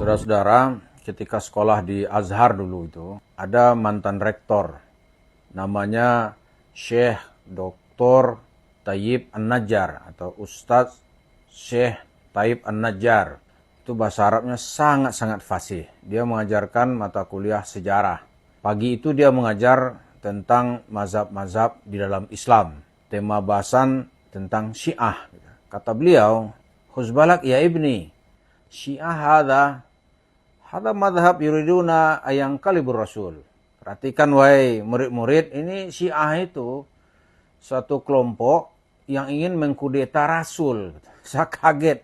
Saudara-saudara, ketika sekolah di Azhar dulu itu, ada mantan rektor, namanya Syekh Dr. Thayyib An-Najjar atau Ustadz Syekh Thayyib An-Najjar. Itu bahasa Arabnya sangat-sangat fasih. Dia mengajarkan mata kuliah sejarah. Pagi itu dia mengajar tentang mazhab-mazhab di dalam Islam. Tema bahasan tentang Syiah. Kata beliau, "Khuzbalak ya ibni, Syiah hada madhab yuriduna ayang kalibur rasul." Perhatikan wahai murid-murid, ini Syiah itu suatu kelompok yang ingin mengkudeta Rasul. Saya kaget,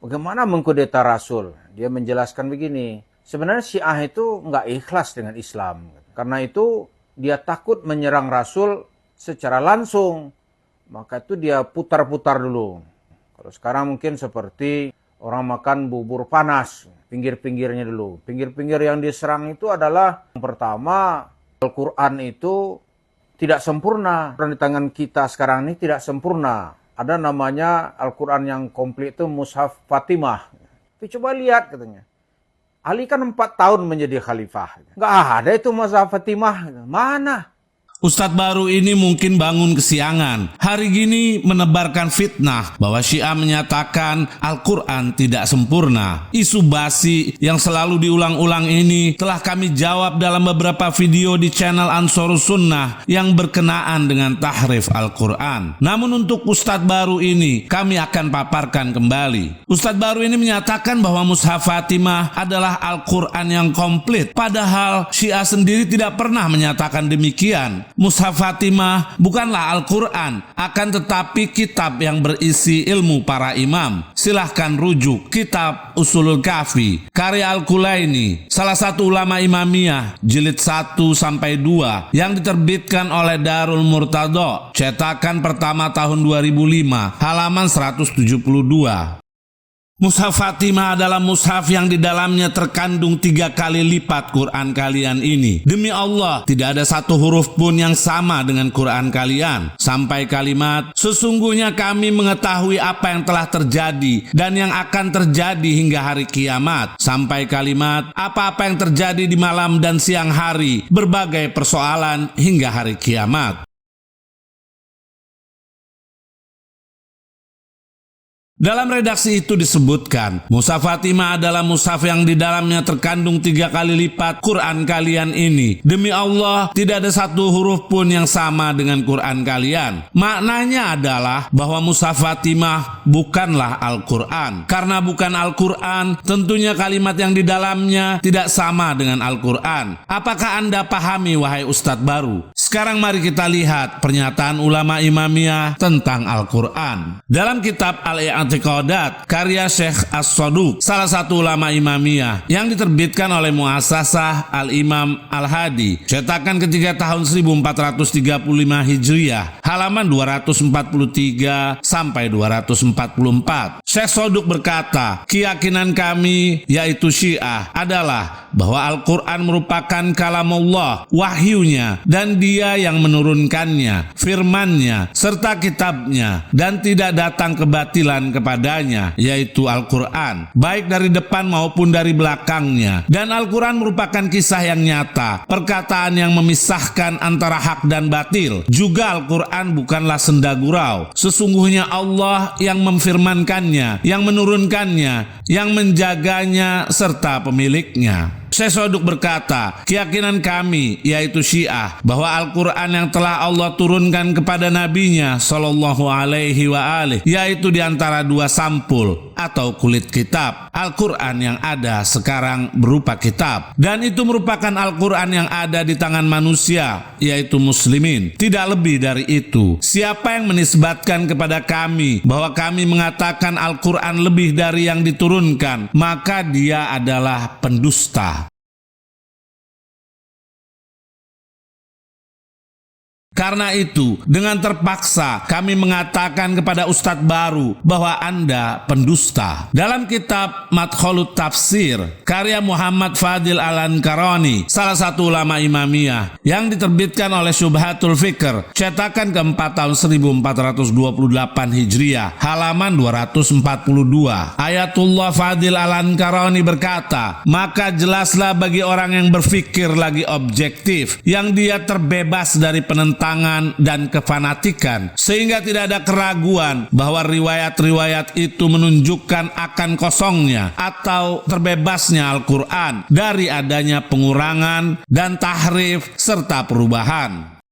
bagaimana mengkudeta Rasul? Dia menjelaskan begini, sebenarnya Syiah itu nggak ikhlas dengan Islam. Karena itu dia takut menyerang Rasul secara langsung. Maka itu dia putar-putar dulu. Kalau sekarang mungkin seperti orang makan bubur panas, pinggir-pinggirnya dulu. Pinggir-pinggir yang diserang itu adalah yang pertama, Al-Quran itu tidak sempurna. Di tangan kita sekarang ini tidak sempurna. Ada namanya Al-Quran yang komplit itu Mushaf Fatimah. Tapi coba lihat katanya. Ali kan 4 tahun menjadi khalifah. Nggak ada itu Mushaf Fatimah. Mana? Ustadz baru ini mungkin bangun kesiangan. Hari gini menebarkan fitnah bahwa Syiah menyatakan Al-Quran tidak sempurna. Isu basi yang selalu diulang-ulang ini telah kami jawab dalam beberapa video di channel Ansarus Sunnah yang berkenaan dengan tahrif Al-Quran. Namun untuk Ustadz baru ini kami akan paparkan kembali. Ustadz baru ini menyatakan bahwa Mushaf Fatimah adalah Al-Quran yang komplit. Padahal Syiah sendiri tidak pernah menyatakan demikian. Mushaf Fatimah bukanlah Al-Quran, akan tetapi kitab yang berisi ilmu para imam. Silahkan rujuk kitab Ushulul Kafi, karya Al-Kulaini, salah satu ulama Imamiyah, jilid 1-2, yang diterbitkan oleh Darul Murtado, cetakan pertama tahun 2005, halaman 172. Mushaf Fatimah adalah mushaf yang di dalamnya terkandung 3 kali lipat Quran kalian ini. Demi Allah, tidak ada satu huruf pun yang sama dengan Quran kalian. Sampai kalimat, sesungguhnya kami mengetahui apa yang telah terjadi dan yang akan terjadi hingga hari kiamat. Sampai kalimat, apa-apa yang terjadi di malam dan siang hari, berbagai persoalan hingga hari kiamat. Dalam redaksi itu disebutkan, Mushaf Fatimah adalah mushaf yang di dalamnya terkandung 3 kali lipat Quran kalian ini. Demi Allah, tidak ada satu huruf pun yang sama dengan Quran kalian. Maknanya adalah bahwa Mushaf Fatimah bukanlah Al-Quran. Karena bukan Al-Quran, tentunya kalimat yang di dalamnya tidak sama dengan Al-Quran. Apakah Anda pahami, wahai Ustadz baru? Sekarang mari kita lihat pernyataan ulama Imamiyah tentang Al-Quran. Dalam kitab Al-I'tiqadat, karya Syekh As-Saduq, salah satu ulama Imamiyah, yang diterbitkan oleh Muassasah Al-Imam Al-Hadi, cetakan ketiga tahun 1435 Hijriyah, halaman 243-244. Syekh Saduq berkata, keyakinan kami, yaitu Syiah, adalah bahwa Al-Quran merupakan kalamullah, wahyunya, dan Dia yang menurunkannya, firman-Nya, serta kitabnya, dan tidak datang kebatilan kepadanya, yaitu Al-Quran, baik dari depan maupun dari belakangnya. Dan Al-Quran merupakan kisah yang nyata, perkataan yang memisahkan antara hak dan batil. Juga Al-Quran bukanlah senda gurau. Sesungguhnya Allah yang memfirmankannya, yang menurunkannya, yang menjaganya, serta pemiliknya. Syekh Saduq berkata, keyakinan kami, yaitu Syiah, bahwa Al-Quran yang telah Allah turunkan kepada Nabi-Nya Sallallahu Alaihi Wasallam, yaitu diantara 2 sampul atau kulit kitab. Al-Quran yang ada sekarang berupa kitab, dan itu merupakan Al-Quran yang ada di tangan manusia, yaitu muslimin. Tidak lebih dari itu. Siapa yang menisbatkan kepada kami bahwa kami mengatakan Al-Quran lebih dari yang diturunkan, maka dia adalah pendusta. Karena itu, dengan terpaksa kami mengatakan kepada Ustadz baru bahwa Anda pendusta. Dalam kitab Madkhalut Tafsir, karya Muhammad Fadil Al-Ankarani, salah satu ulama Imamiyah, yang diterbitkan oleh Syubhatul Fikr, cetakan keempat tahun 1428 Hijriah, halaman 242. Ayatullah Fadil Al-Ankarani berkata, maka jelaslah bagi orang yang berpikir lagi objektif, yang dia terbebas dari penentangan dan kefanatikan, sehingga tidak ada keraguan bahwa riwayat-riwayat itu menunjukkan akan kosongnya atau terbebasnya Al-Quran dari adanya pengurangan dan tahrif serta perubahan.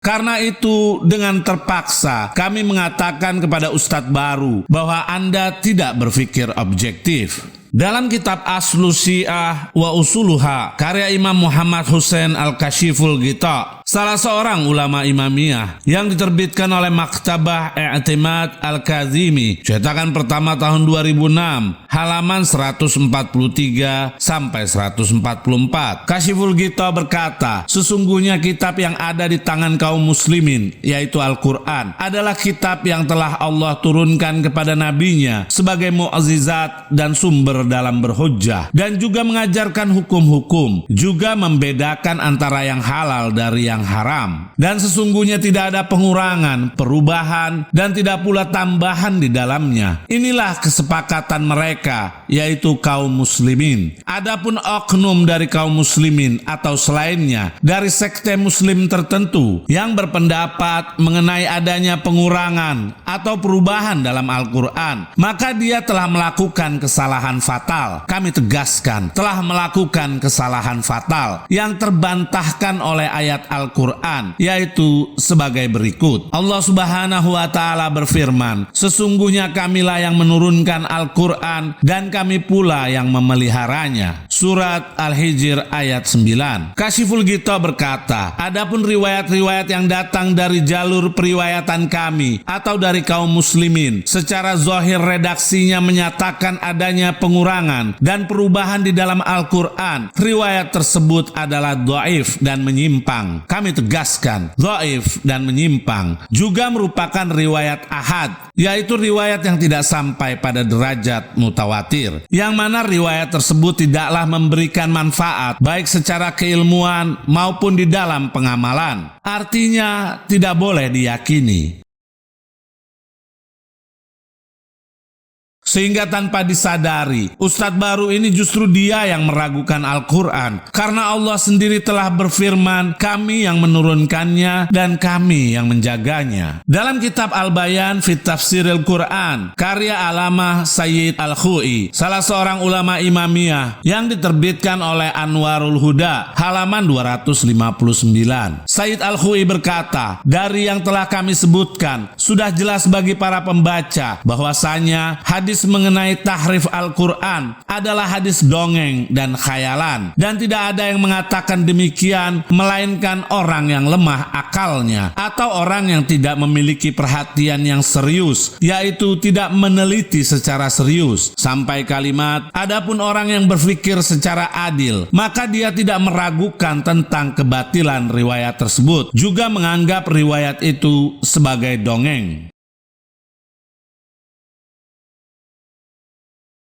Karena itu, dengan terpaksa kami mengatakan kepada Ustadz baru bahwa Anda tidak berpikir objektif. Dalam kitab Aslu Syiah wa Usuluha, karya Imam Muhammad Husain Al-Kashiful Ghita, salah seorang ulama Imamiyah, yang diterbitkan oleh Maktabah I'timad Al-Kazimi, cetakan pertama tahun 2006, halaman 143 sampai 144. Kashiful Ghita berkata, sesungguhnya kitab yang ada di tangan kaum muslimin, yaitu Al-Quran, adalah kitab yang telah Allah turunkan kepada nabinya sebagai mukjizat dan sumber dalam berhujjah, dan juga mengajarkan hukum-hukum, juga membedakan antara yang halal dari yang haram, dan sesungguhnya tidak ada pengurangan, perubahan, dan tidak pula tambahan di dalamnya. Inilah kesepakatan mereka, yaitu kaum muslimin. Adapun oknum dari kaum muslimin atau selainnya dari sekte muslim tertentu yang berpendapat mengenai adanya pengurangan atau perubahan dalam Al-Quran, maka dia telah melakukan kesalahan fatal. Kami tegaskan, telah melakukan kesalahan fatal yang terbantahkan oleh ayat Al-Quran, yaitu sebagai berikut. Allah Subhanahu wa Ta'ala berfirman, sesungguhnya kamilah yang menurunkan Al-Quran dan kami pula yang memeliharanya. Surat Al-Hijr ayat 9. Kashiful Ghita berkata, adapun riwayat-riwayat yang datang dari jalur periwayatan kami atau dari kaum muslimin, secara zahir redaksinya menyatakan adanya pengurangan dan perubahan di dalam Al-Quran, riwayat tersebut adalah dhaif dan menyimpang. Kami tegaskan, dhaif dan menyimpang juga merupakan riwayat ahad, yaitu riwayat yang tidak sampai pada derajat mutawatir, yang mana riwayat tersebut tidaklah memberikan manfaat baik secara keilmuan maupun di dalam pengamalan. Artinya tidak boleh diyakini. Sehingga tanpa disadari, Ustadz baru ini justru dia yang meragukan Al-Quran. Karena Allah sendiri telah berfirman, kami yang menurunkannya dan kami yang menjaganya. Dalam kitab Al-Bayan Fit Tafsiril Quran, karya Alamah Sayyid Al-Khu'i, salah seorang ulama Imamiyah, yang diterbitkan oleh Anwarul Huda, halaman 259. Sayyid Al-Khu'i berkata, dari yang telah kami sebutkan, sudah jelas bagi para pembaca bahwasanya hadis mengenai tahrif Al-Quran adalah hadis dongeng dan khayalan, dan tidak ada yang mengatakan demikian melainkan orang yang lemah akalnya atau orang yang tidak memiliki perhatian yang serius, yaitu tidak meneliti secara serius sampai kalimat adapun orang yang berpikir secara adil, maka dia tidak meragukan tentang kebatilan riwayat tersebut, juga menganggap riwayat itu sebagai dongeng.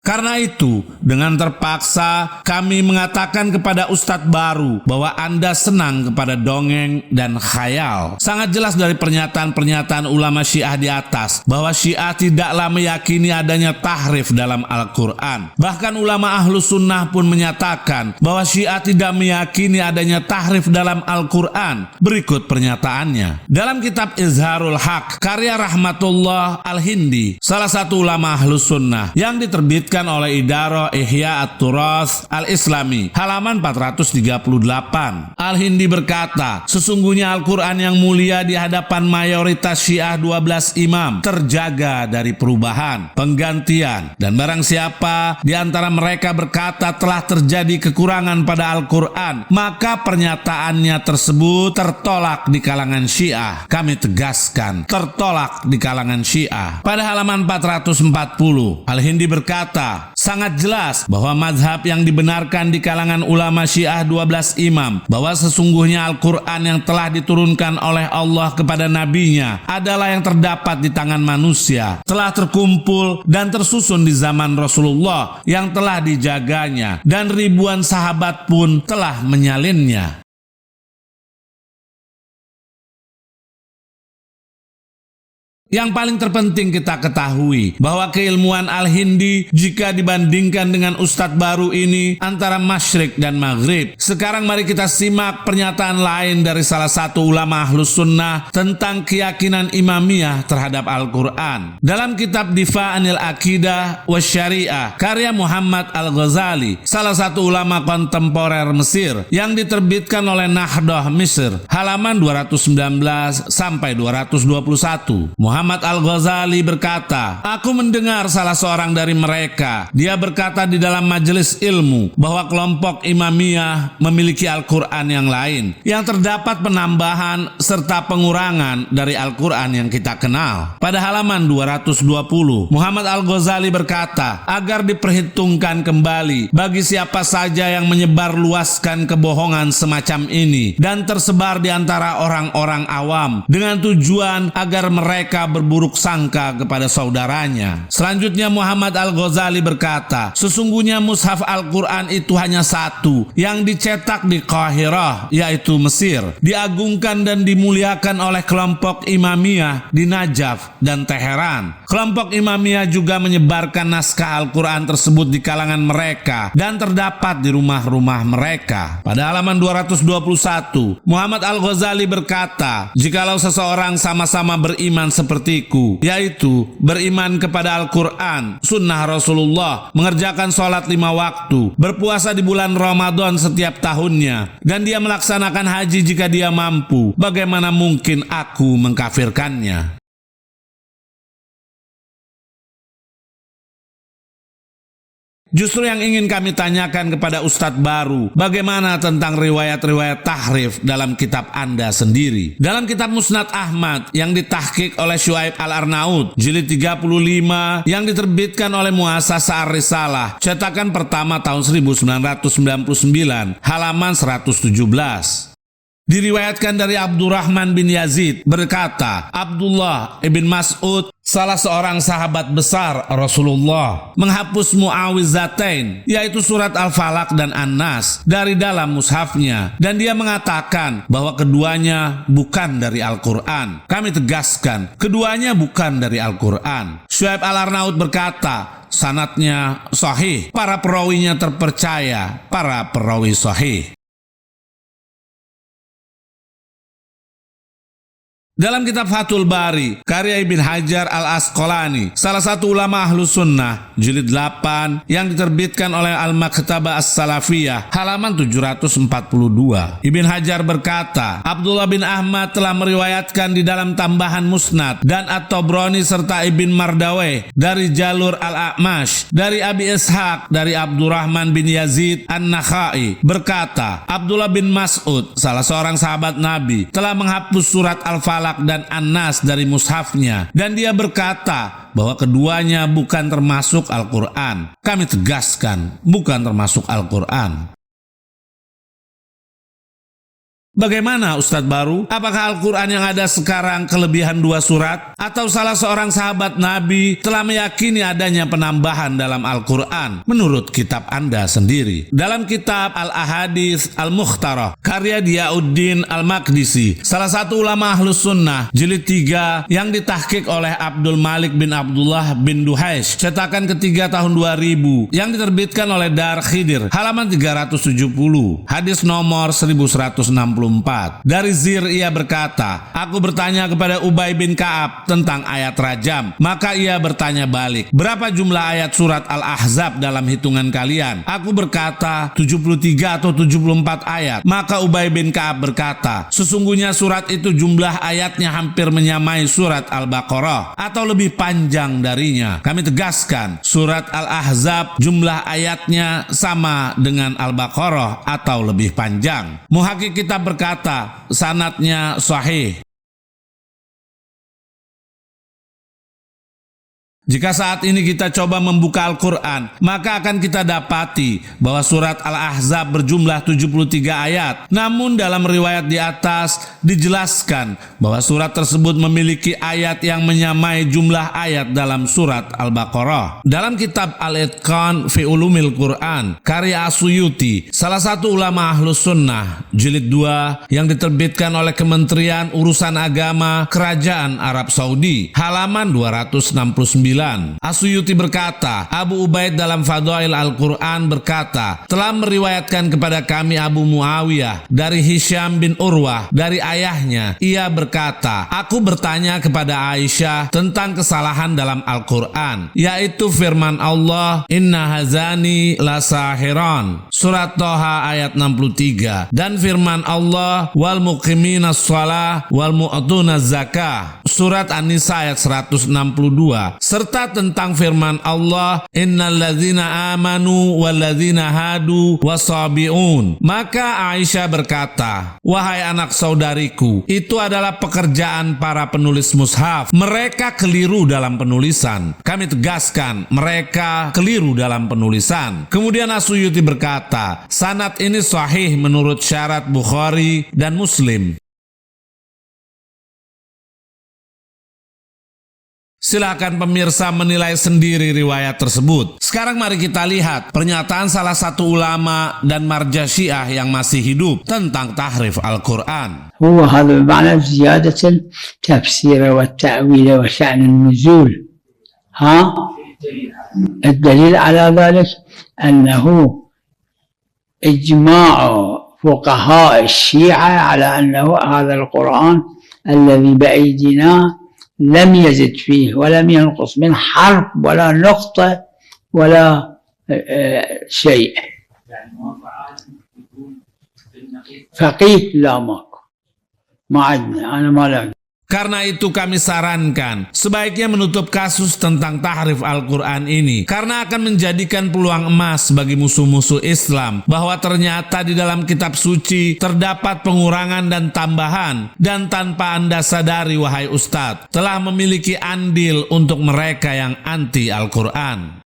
Karena itu, dengan terpaksa kami mengatakan kepada Ustadz baru bahwa Anda senang kepada dongeng dan khayal. Sangat jelas dari pernyataan-pernyataan ulama Syiah di atas bahwa Syiah tidaklah meyakini adanya tahrif dalam Al-Quran. Bahkan ulama Ahlus Sunnah pun menyatakan bahwa Syiah tidak meyakini adanya tahrif dalam Al-Quran. Berikut pernyataannya. Dalam kitab Izharul Haq, karya Rahmatullah Al-Hindi, salah satu ulama Ahlus Sunnah, yang diterbitkan oleh Idara Ihya At-Turath Al-Islami, halaman 438. Al-Hindi berkata, sesungguhnya Al-Quran yang mulia di hadapan mayoritas Syiah 12 imam terjaga dari perubahan, penggantian, dan barang siapa di antara mereka berkata telah terjadi kekurangan pada Al-Quran, maka pernyataannya tersebut tertolak di kalangan Syiah. Kami tegaskan, tertolak di kalangan Syiah. Pada halaman 440, Al-Hindi berkata, berkata, sangat jelas bahwa mazhab yang dibenarkan di kalangan ulama Syiah 12 imam, bahwa sesungguhnya Al-Quran yang telah diturunkan oleh Allah kepada nabinya adalah yang terdapat di tangan manusia, telah terkumpul dan tersusun di zaman Rasulullah yang telah dijaganya, dan ribuan sahabat pun telah menyalinnya. Yang paling terpenting kita ketahui bahwa keilmuan Al-Hindi jika dibandingkan dengan Ustadz baru ini antara Masyrik dan Maghrib. Sekarang mari kita simak pernyataan lain dari salah satu ulama Ahlus Sunnah tentang keyakinan Imamiyah terhadap Al-Quran. Dalam kitab Difa'anil Aqidah wa Syariah karya Muhammad Al-Ghazali, salah satu ulama kontemporer Mesir yang diterbitkan oleh Nahdah Mesir, halaman 219 sampai 221. Muhammad Al-Ghazali berkata, aku mendengar salah seorang dari mereka. Dia berkata di dalam majelis ilmu bahwa kelompok Imamiyah memiliki Al-Quran yang lain, yang terdapat penambahan serta pengurangan dari Al-Quran yang kita kenal. Pada halaman 220, Muhammad Al-Ghazali berkata, agar diperhitungkan kembali bagi siapa saja yang menyebarluaskan kebohongan semacam ini dan tersebar di antara orang-orang awam dengan tujuan agar mereka berburuk sangka kepada saudaranya. Selanjutnya Muhammad Al-Ghazali berkata, sesungguhnya mushaf Al-Quran itu hanya satu yang dicetak di Qahirah, yaitu Mesir, diagungkan dan dimuliakan oleh kelompok Imamiyah di Najaf dan Teheran. Kelompok Imamiyah juga menyebarkan naskah Al-Quran tersebut di kalangan mereka dan terdapat di rumah-rumah mereka. Pada halaman 221, Muhammad Al-Ghazali berkata, jikalau seseorang sama-sama beriman sepertiku, yaitu beriman kepada Al-Quran, sunnah Rasulullah, mengerjakan sholat 5 waktu, berpuasa di bulan Ramadan setiap tahunnya, dan dia melaksanakan haji jika dia mampu, bagaimana mungkin aku mengkafirkannya? Justru yang ingin kami tanyakan kepada Ustadz baru, bagaimana tentang riwayat-riwayat tahrif dalam kitab Anda sendiri? Dalam kitab Musnad Ahmad yang ditahqiq oleh Syuaib Al-Arnaud, jilid 35 yang diterbitkan oleh Muassasah Ar-Risalah, cetakan pertama tahun 1999, halaman 117. Diriwayatkan dari Abdurrahman bin Yazid berkata, Abdullah ibn Mas'ud, salah seorang sahabat besar Rasulullah, menghapus Mu'awizatain, yaitu surat Al-Falaq dan An-Nas, dari dalam mushafnya, dan dia mengatakan bahwa keduanya bukan dari Al-Quran. Kami tegaskan, keduanya bukan dari Al-Quran. Syuaib Al-Arnaud berkata, sanadnya sahih, para perawinya terpercaya, para perawi sahih. Dalam kitab Fathul Bari, karya Ibn Hajar Al-Asqalani, salah satu ulama Ahlus Sunnah, jilid 8, yang diterbitkan oleh Al-Maktabah As-Salafiyah, halaman 742. Ibn Hajar berkata, Abdullah bin Ahmad telah meriwayatkan di dalam tambahan Musnad dan At-Tabrani serta Ibn Mardaweh dari jalur Al-A'mash, dari Abi Ishaq, dari Abdurrahman bin Yazid An-Nakhai, berkata, Abdullah bin Mas'ud, salah seorang sahabat Nabi, telah menghapus surat Al-Falaq dan An-Nas dari mushafnya, dan dia berkata bahwa keduanya bukan termasuk Al-Quran. Kami tegaskan, bukan termasuk Al-Quran. Bagaimana Ustadz baru? Apakah Al-Quran yang ada sekarang kelebihan 2 surat? Atau salah seorang sahabat Nabi telah meyakini adanya penambahan dalam Al-Quran menurut kitab Anda sendiri? Dalam kitab Al-Ahadits Al-Mukhtarah, karya Diyauddin Al-Maqdisi, salah satu ulama Ahlus Sunnah, jilid 3 yang ditahqiq oleh Abdul Malik bin Abdullah bin Duhaish, cetakan ketiga tahun 2000 yang diterbitkan oleh Dar Khidir, halaman 370, hadis nomor 1164. Dari Zir ia berkata, aku bertanya kepada Ubay bin Ka'ab tentang ayat rajam, maka ia bertanya balik, berapa jumlah ayat surat Al-Ahzab dalam hitungan kalian? Aku berkata 73 atau 74 ayat. Maka Ubay bin Ka'ab berkata, sesungguhnya surat itu jumlah ayatnya hampir menyamai surat Al-Baqarah atau lebih panjang darinya. Kami tegaskan, surat Al-Ahzab jumlah ayatnya sama dengan Al-Baqarah atau lebih panjang. Muhaqqiq kitab berkata, sanadnya sahih. Jika saat ini kita coba membuka Al-Quran, maka akan kita dapati bahwa surat Al-Ahzab berjumlah 73 ayat. Namun dalam riwayat di atas dijelaskan bahwa surat tersebut memiliki ayat yang menyamai jumlah ayat dalam surat Al-Baqarah. Dalam kitab Al-Itqan fi Ulumil Quran, karya As-Suyuti, salah satu ulama Ahlus Sunnah, jilid 2 yang diterbitkan oleh Kementerian Urusan Agama Kerajaan Arab Saudi, halaman 269. As-Suyuti berkata, Abu Ubaid dalam Fadail Al-Quran berkata, telah meriwayatkan kepada kami Abu Muawiyah dari Hisham bin Urwah dari ayahnya. Ia berkata, aku bertanya kepada Aisyah tentang kesalahan dalam Al-Quran, yaitu firman Allah, Inna hazani la sahiran, surat Toha ayat 63, dan firman Allah, wal muqiminas shalah wal mu'tunaz zakah, surat An-Nisa ayat 162, serta tentang firman Allah, innalladzina amanu walladzina hadu wasabiun. Maka Aisyah berkata, wahai anak saudariku, itu adalah pekerjaan para penulis mushaf. Mereka keliru dalam penulisan. Kami tegaskan, mereka keliru dalam penulisan. Kemudian As-Suyuti berkata, sanad ini sahih menurut syarat Bukhari dan Muslim. Silakan pemirsa menilai sendiri riwayat tersebut. Sekarang mari kita lihat pernyataan salah satu ulama dan marja Syiah yang masih hidup tentang tahrif Al-Quran. هو هذا بمعنى زيادة التفسير والتأويل وشأن النزول. الدليل على ذلك أنه إجماع فقهاء الشيعة على أنه هذا القرآن الذي بأيدينا لم يزد فيه ولم ينقص من حرف ولا نقطة ولا شيء. فقيه لا ماكو ما عندنا أنا ما لقيت. Karena itu kami sarankan sebaiknya menutup kasus tentang tahrif Al-Quran ini, karena akan menjadikan peluang emas bagi musuh-musuh Islam bahwa ternyata di dalam kitab suci terdapat pengurangan dan tambahan, dan tanpa Anda sadari wahai Ustadz, telah memiliki andil untuk mereka yang anti Al-Quran.